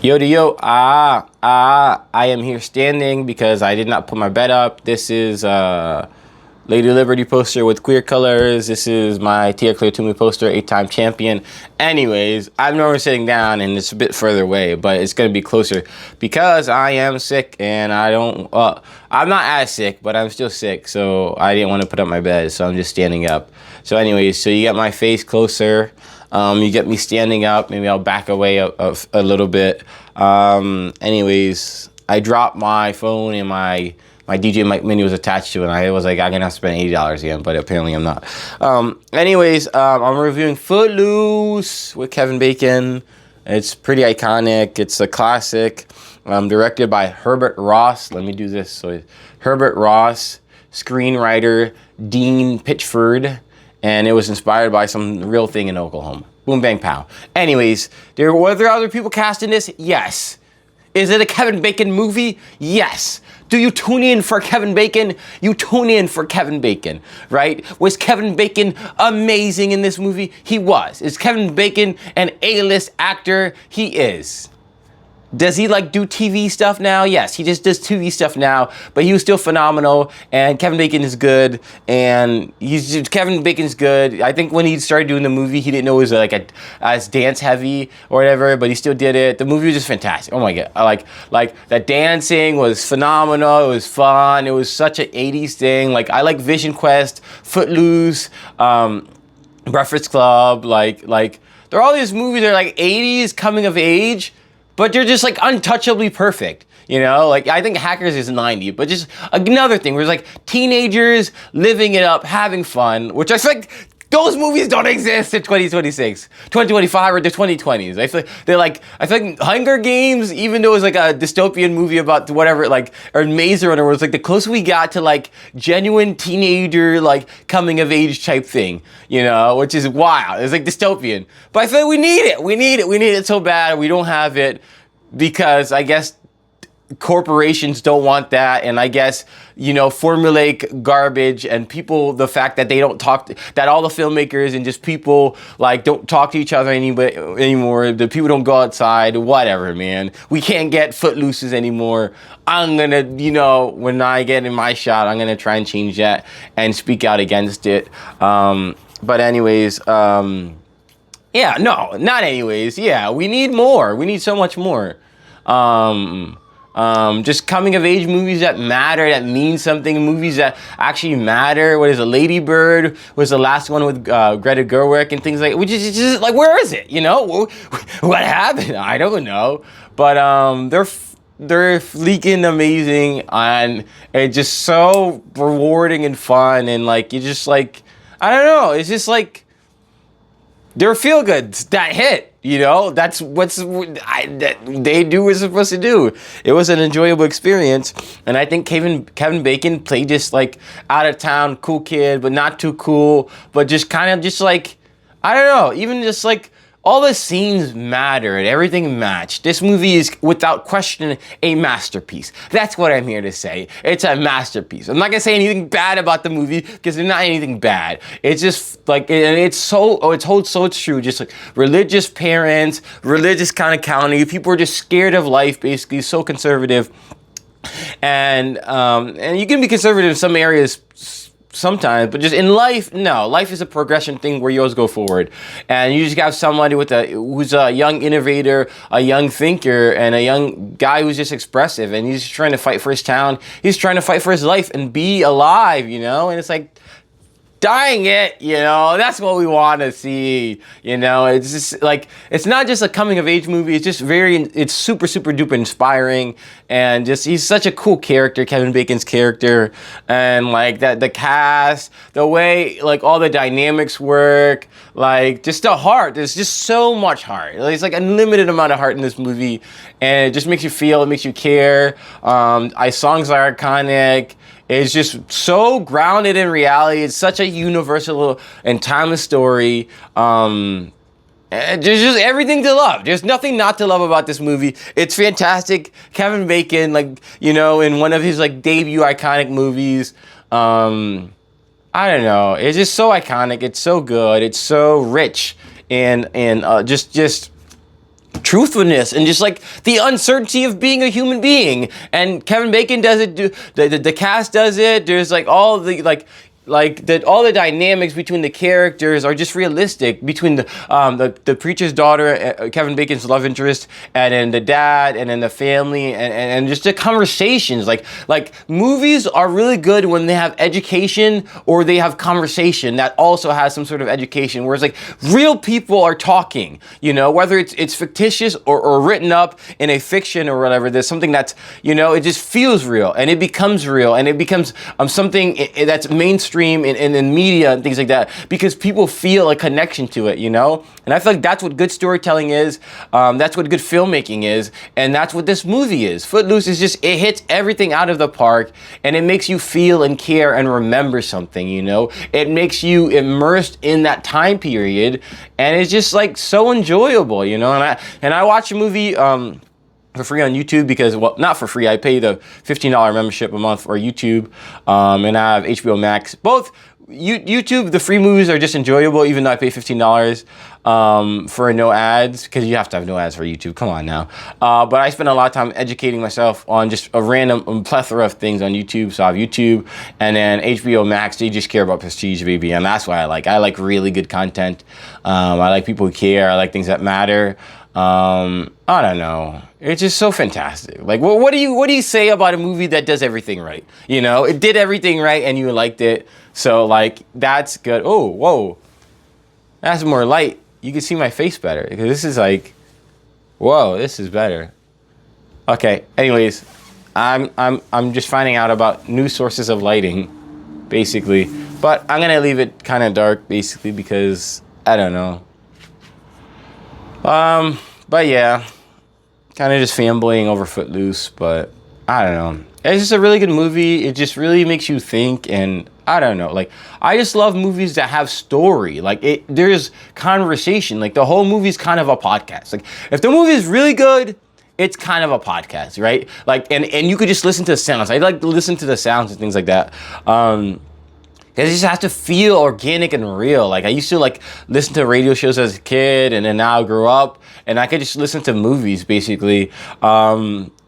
Yo to yo, I am here standing because I did not put my bed up. This is Lady Liberty poster with queer colors. This is my Tia Claire Toomey poster, 8-time champion. Anyways, I'm normally sitting down and it's a bit further away, but it's going to be closer because I am sick and I'm not as sick, but I'm still sick. So I didn't want to put up my bed, so I'm just standing up. So anyways, so you get my face closer. You get me standing up. Maybe I'll back away a little bit. Anyways, I dropped my phone and my DJ mic mini was attached to it. And I was like, I'm going to have to spend $80 again, but apparently I'm not. Anyways, I'm reviewing Footloose with Kevin Bacon. It's pretty iconic. It's a classic. Directed by Herbert Ross. Let me do this. So Herbert Ross, screenwriter Dean Pitchford. And it was inspired by some real thing in Oklahoma. Boom, bang, pow. Anyways, were there other people cast in this? Yes. Is it a Kevin Bacon movie? Yes. Do you tune in for Kevin Bacon? You tune in for Kevin Bacon, right? Was Kevin Bacon amazing in this movie? He was. Is Kevin Bacon an A-list actor? He is. Does he do TV stuff now? Yes, he just does TV stuff now, but he was still phenomenal, and Kevin Bacon is good, and Kevin Bacon's good. I think when he started doing the movie, he didn't know it was as dance heavy or whatever, but he still did it. The movie was just fantastic. Oh my God. Like that dancing was phenomenal. It was fun. It was such an 80s thing. I like Vision Quest, Footloose, Breakfast Club, there are all these movies that are 80s coming of age, but they're just untouchably perfect, you know? I think Hackers is 90, but just another thing where it's teenagers living it up, having fun, which I feel like those movies don't exist in 2026, 2025, or the 2020s. I feel like Hunger Games, even though it was a dystopian movie about whatever, or Maze Runner, was the closer we got to genuine teenager, coming of age type thing, you know, which is wild. It's dystopian. But I feel like we need it. We need it so bad. We don't have it because I guess corporations don't want that, and I guess, formulaic garbage and people, the fact that they don't talk, that all the filmmakers and just people don't talk to each other anymore, the people don't go outside, whatever, man. We can't get Footlooses anymore. I'm gonna, when I get in my shot, I'm gonna try and change that and speak out against it. But anyways, yeah, no, not anyways. Yeah, we need more. We need so much more. Just coming of age movies that matter, that mean something, movies that actually matter. What is it? Lady Bird was the last one with Greta Gerwig and things which is just where is it? What happened? I don't know. But they're freaking amazing, and it's just so rewarding and fun, and you just I don't know. It's just they're feel goods that hit. That's that they do what they're supposed to do. It was an enjoyable experience, and I think Kevin Bacon played just out of town cool kid, but not too cool, but just kind of just I don't know, even just all the scenes mattered, everything matched. This movie is, without question, a masterpiece. That's what I'm here to say. It's a masterpiece. I'm not gonna say anything bad about the movie because there's not anything bad. It's just and it's holds so true. Just religious parents, religious kind of county. People are just scared of life, basically, so conservative. And you can be conservative in some areas sometimes, but just in life, no. Life is a progression thing where you always go forward, and you just have somebody who's a young innovator, a young thinker, and a young guy who's just expressive, and he's just trying to fight for his town. He's trying to fight for his life and be alive, and it's dying it, that's what we want to see, it's just it's not just a coming of age movie, it's just it's super, super duper inspiring, and just, he's such a cool character, Kevin Bacon's character, and the cast, the way, all the dynamics work, just the heart, there's just so much heart, it's unlimited amount of heart in this movie, and it just makes you feel, it makes you care, songs are iconic. It's just so grounded in reality. It's such a universal and timeless story. There's just everything to love. There's nothing not to love about this movie. It's fantastic. Kevin Bacon, in one of his debut iconic movies. I don't know. It's just so iconic. It's so good. It's so rich and just truthfulness and just like the uncertainty of being a human being. And Kevin Bacon does it. The cast does it. There's like all the all the dynamics between the characters are just realistic between the preacher's daughter, Kevin Bacon's love interest, and then the dad, and then the family, and just the conversations. Like movies are really good when they have education or they have conversation that also has some sort of education. Whereas like real people are talking, you know, whether it's fictitious or written up in a fiction or whatever. There's something that's, you know, it just feels real and it becomes real and it becomes something that's mainstream in media and things like that, because people feel a connection to it, you know? And I feel like that's what good storytelling is. That's what good filmmaking is. And that's what this movie is. Footloose is just, it hits everything out of the park and it makes you feel and care and remember something, you know? It makes you immersed in that time period and it's just like so enjoyable, you know? And I watch a movie, for free on YouTube because, well, not for free. I pay the $15 membership a month for YouTube, and I have HBO Max. Both YouTube, the free movies are just enjoyable, even though I pay $15 for no ads, because you have to have no ads for YouTube. Come on now. But I spend a lot of time educating myself on just a random plethora of things on YouTube. So I have YouTube, and then HBO Max. They just care about prestige, baby, and that's why I like really good content. I like people who care. I like things that matter. I don't know. It's just so fantastic. Like, what do you say about a movie that does everything right? You know, it did everything right and you liked it. So like, that's good. Oh, whoa. That's more light. You can see my face better because this is like, whoa, this is better. Okay. Anyways, I'm just finding out about new sources of lighting, basically. But I'm gonna leave it kind of dark, basically, because I don't know. But yeah, kind of just fanboying over Footloose, but I don't know. It's just a really good movie. It just really makes you think, and I don't know. Like, I just love movies that have story. Like, there's conversation. Like, the whole movie's kind of a podcast. Like, if the movie is really good, it's kind of a podcast, right? Like, and you could just listen to the sounds. I like to listen to the sounds and things like that. Because it just has to feel organic and real. Like, I used to like listen to radio shows as a kid, and then now I grew up and I could just listen to movies, basically.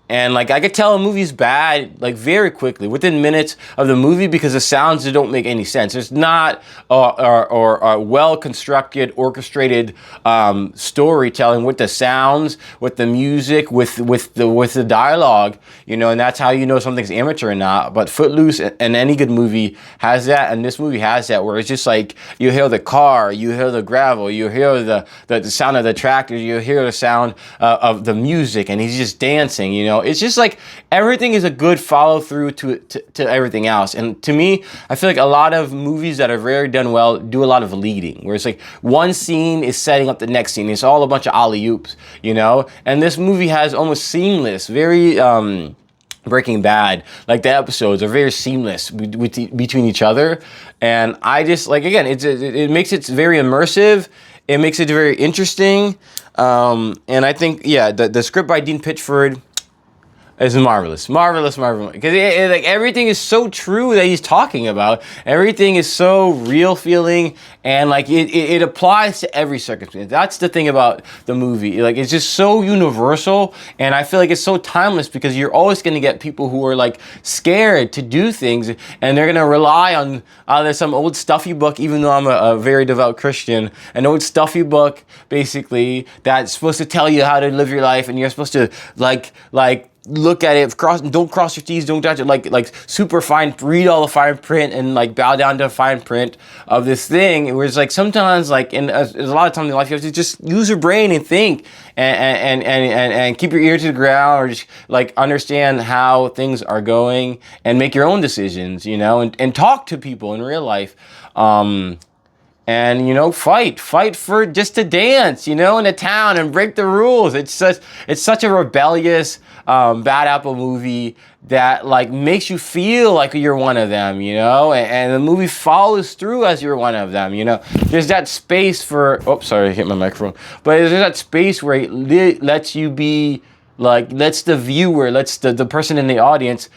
And like, I could tell a movie's bad like very quickly, within minutes of the movie, because the sounds don't make any sense. It's not a well-constructed, orchestrated storytelling with the sounds, with the music, with the dialogue, you know, and that's how you know something's amateur or not. But Footloose and any good movie has that, and this movie has that, where it's just like, you hear the car, you hear the gravel, you hear the sound of the tractor, you hear the sound of the music, and he's just dancing, you know. It's just like everything is a good follow through to everything else. And to me, I feel like a lot of movies that are very done well do a lot of leading, where it's like one scene is setting up the next scene. It's all a bunch of alley-oops, you know. And this movie has almost seamless, very Breaking Bad, like the episodes are very seamless between each other. And I just like, again, it makes it very immersive. It makes it very interesting. And I think, yeah, the script by Dean Pitchford is marvelous, because like everything is so true that he's talking about. Everything is so real feeling, and like it applies to every circumstance. That's the thing about the movie. Like, it's just so universal, and I feel like it's so timeless, because you're always going to get people who are like scared to do things, and they're going to rely on there's some old stuffy book, even though I'm a very devout Christian, an old stuffy book basically that's supposed to tell you how to live your life, and you're supposed to like look at it, don't cross your T's, don't touch it, like super fine, read all the fine print and like bow down to the fine print of this thing. Where it's like sometimes, like, there's a lot of times in life you have to just use your brain and think and keep your ear to the ground, or just like understand how things are going and make your own decisions, you know, and talk to people in real life. And, you know, fight for just to dance, you know, in a town and break the rules. It's such a rebellious, bad apple movie that like makes you feel like you're one of them, you know, and the movie follows through as you're one of them, you know. There's that space for, sorry, I hit my microphone. But there's that space where it lets you be like, lets the viewer, lets the person in the audience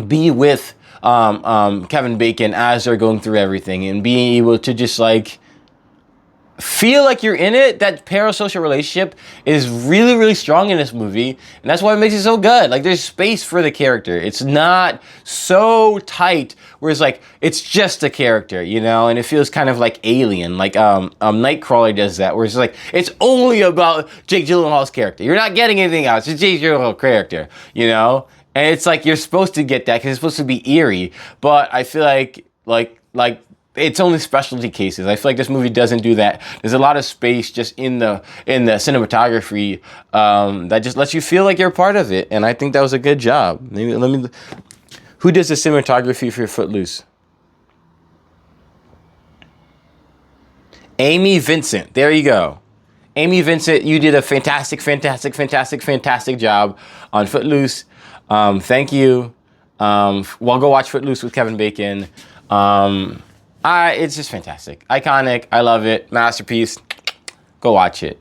be with Kevin Bacon as they're going through everything, and being able to just like feel like you're in it. That parasocial relationship is really, really strong in this movie, and that's why it makes it so good. Like, there's space for the character. It's not so tight where it's like it's just a character, you know, and it feels kind of like Alien, like Nightcrawler does that, where it's like it's only about Jake Gyllenhaal's character. You're not getting anything else. It's Jake Gyllenhaal's character, you know, and it's like you're supposed to get that because it's supposed to be eerie, but I feel like it's only specialty cases. I feel like this movie doesn't do that. There's a lot of space just in the cinematography that just lets you feel like you're part of it, and I think that was a good job. Maybe who does the cinematography for Footloose? Amy Vincent. There you go. Amy Vincent, you did a fantastic job on Footloose. Thank you. Well, go watch Footloose with Kevin Bacon. It's just fantastic. Iconic. I love it. Masterpiece. Go watch it.